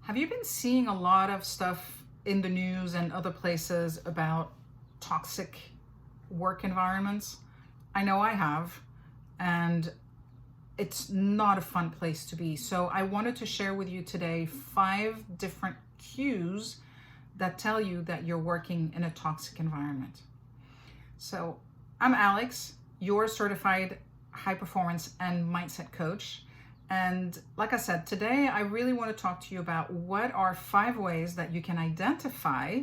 Have you been seeing a lot of stuff in the news and other places about toxic work environments? I know I have, and it's not a fun place to be. So I wanted to share with you today 5 different cues that tell you that you're working in a toxic environment. So I'm Alex, your certified high performance and mindset coach. And like I said, today I really want to talk to you about what are 5 ways that you can identify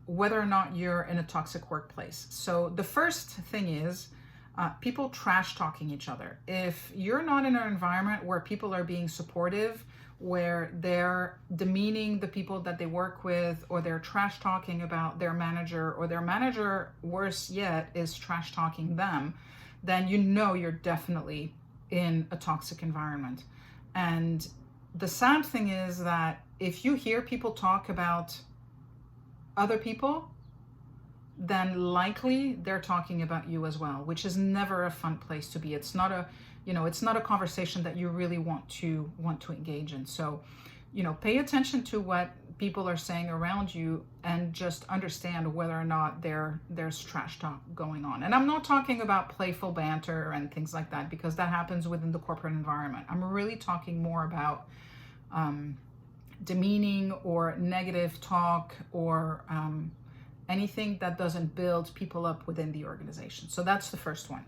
whether or not you're in a toxic workplace. So the first thing is people trash talking each other. If you're not in an environment where people are being supportive, where they're demeaning the people that they work with, or they're trash talking about their manager, or their manager, worse yet, is trash talking them, then you know you're definitely in a toxic environment. And the sad thing is that if you hear people talk about other people, then likely they're talking about you as well, which is never a fun place to be. It's not a, it's not a conversation that you really want to engage in. So, pay attention to what people are saying around you and just understand whether or not there's trash talk going on. And I'm not talking about playful banter and things like that, because that happens within the corporate environment. I'm really talking more about demeaning or negative talk, or anything that doesn't build people up within the organization. So that's the first one.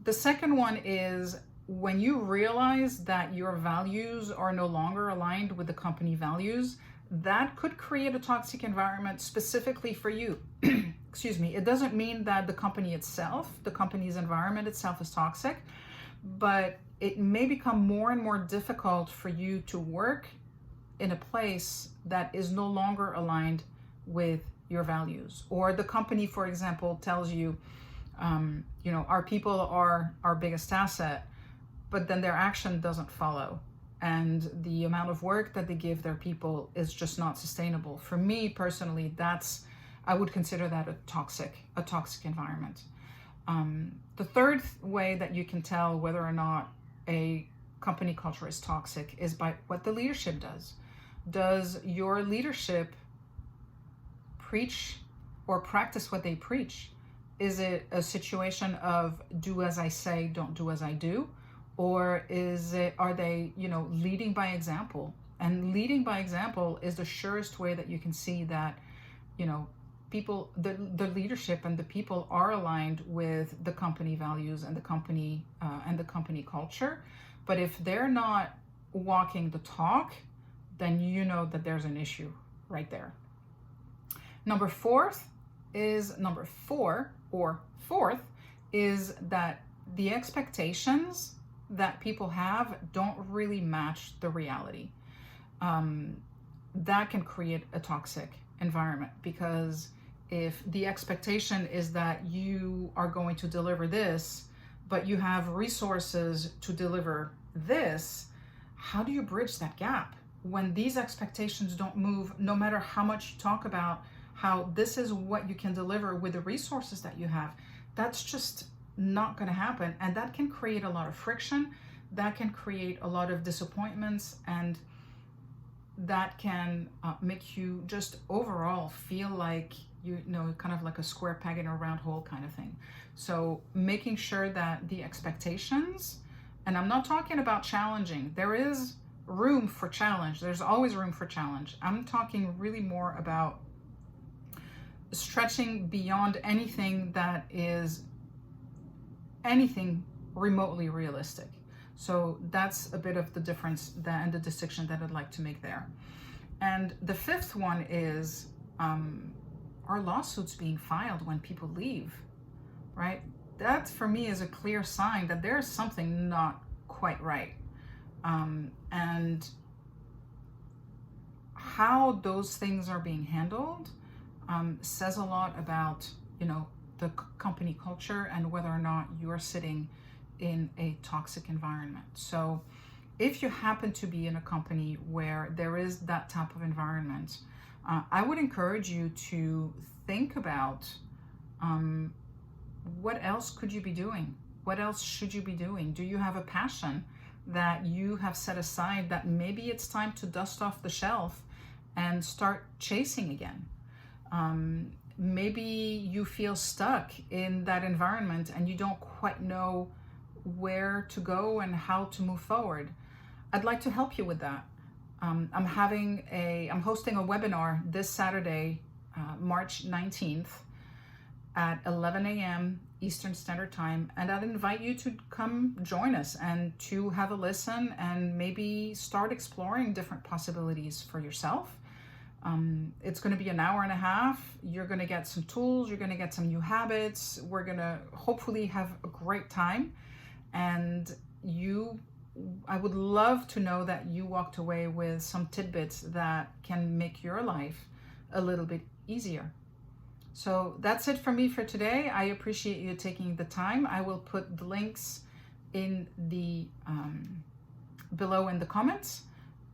The second one is when you realize that your values are no longer aligned with the company values, that could create a toxic environment specifically for you. Excuse me. It doesn't mean that the company itself, the company's environment itself is toxic, but it may become more and more difficult for you to work in a place that is no longer aligned with your values. Or the company, for example, tells you, our people are our biggest asset, but then their action doesn't follow. And the amount of work that they give their people is just not sustainable. For me personally, I would consider that a toxic environment. The third way that you can tell whether or not a company culture is toxic is by what the leadership does. Does your leadership preach or practice what they preach? Is it a situation of do as I say, don't do as I do? Or are they, leading by example? And leading by example is the surest way that you can see that, people, the leadership and the people are aligned with the company values and the company culture. But if they're not walking the talk, then you know that there's an issue right there. Fourth is that the expectations that people have don't really match the reality. That can create a toxic environment, because if the expectation is that you are going to deliver this, but you have resources to deliver this, how do you bridge that gap when these expectations don't move, no matter how much you talk about how this is what you can deliver with the resources that you have? That's just not going to happen. And that can create a lot of friction. That can create a lot of disappointments, and that can make you just overall feel like, kind of like a square peg in a round hole kind of thing. So making sure that the expectations, and I'm not talking about challenging. There is room for challenge. There's always room for challenge. I'm talking really more about stretching beyond anything that is anything remotely realistic. So that's a bit of the difference and the distinction that I'd like to make there. And the fifth one is, are lawsuits being filed when people leave, right? That for me is a clear sign that there's something not quite right. And how those things are being handled says a lot about, the company culture and whether or not you're sitting in a toxic environment. So if you happen to be in a company where there is that type of environment, I would encourage you to think about what else could you be doing? What else should you be doing? Do you have a passion that you have set aside that maybe it's time to dust off the shelf and start chasing again. Maybe you feel stuck in that environment and you don't quite know where to go and how to move forward. I'd like to help you with that. I'm hosting a webinar this Saturday, March 19th at 11 a.m. Eastern Standard Time, and I'd invite you to come join us and to have a listen and maybe start exploring different possibilities for yourself. It's going to be an hour and a half. You're going to get some tools, you're going to get some new habits. We're going to hopefully have a great time, and I would love to know that you walked away with some tidbits that can make your life a little bit easier. So that's it for me for today. I appreciate you taking the time. I will put the links in the below in the comments,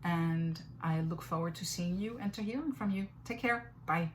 and I look forward to seeing you and to hearing from you. Take care. Bye.